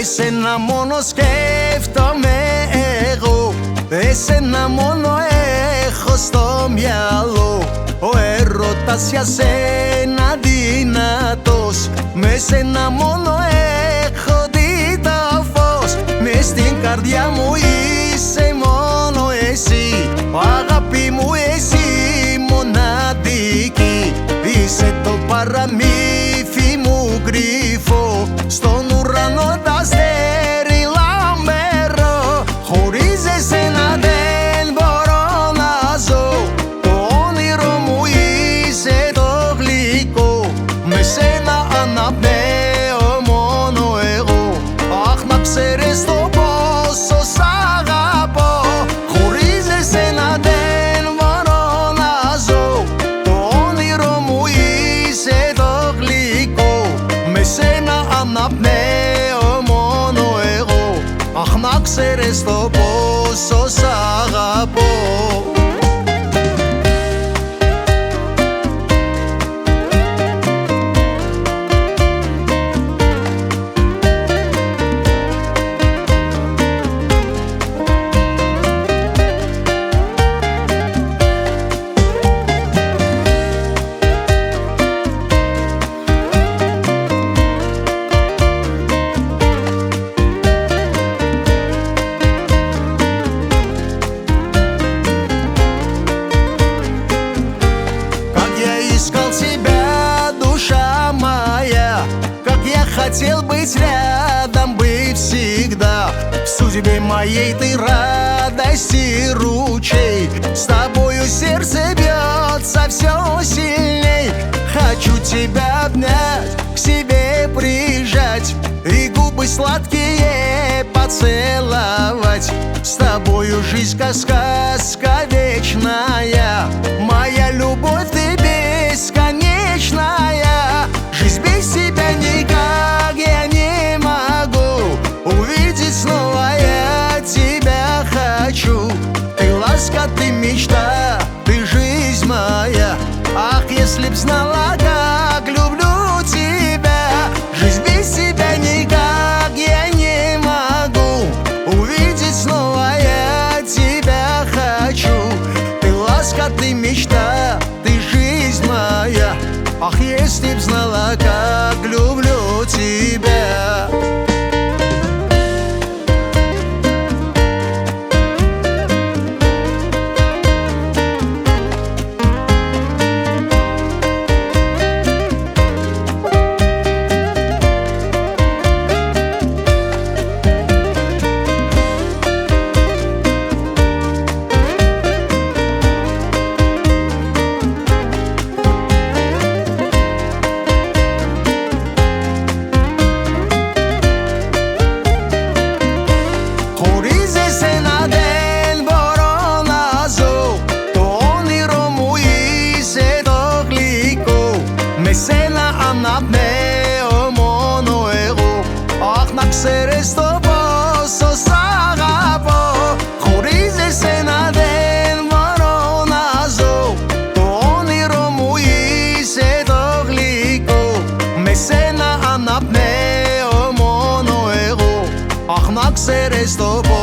Εσένα μόνο σκέφτομαι εγώ, εσένα μόνο έχω στο μυαλό. Ο έρωτας για σένα δυνατός, με σένα μόνο έχω δει το φως. Μες στην καρδιά μου είσαι μόνο εσύ, αγάπη μου εσύ μοναδική. Είσαι το παραμύθι μου κρυφό, στον ουρανό τα αστέρι λαμπερό. Χωρίς εσένα δεν μπορώ να ζω, το όνειρο μου είσαι το γλυκό. Με σένα αναπνέω μόνο εγώ, αχ να ξέρεις το πόσο σ' αγαπώ. Χωρίς εσένα δεν μπορώ να ζω, το όνειρο μου είσαι το γλυκό. Με σένα αναπνέω μόνο εγώ, αχ να ξέρεις το πόσο σ' αγαπώ. Хотел быть рядом, быть всегда. В судьбе моей ты радости ручей. С тобою сердце бьется все сильней. Хочу тебя обнять, к себе прижать и губы сладкие поцеловать. С тобою жизнь как сказка вечная, моя любовь ты бесконечная. Жизнь без тебя никак я не могу увидеть снова, я тебя хочу. Ты ласка, ты мечта, ты жизнь моя. Ах, если б знала, как люблю тебя. Жизнь без тебя никак я не могу увидеть снова, я тебя хочу. Ты ласка, ты мечта, ты жизнь моя. Ах, если б знала, как люблю тебя. Αναπνέω μόνο εγώ, αχ να ξέρεις το πόσο σ' αγαπώ. Χωρίς εσένα δεν μπορώ να ζω, το όνειρο μου είσαι το γλυκό. Με σένα αναπνέω μόνο εγώ, αχ να ξέρεις το πόσο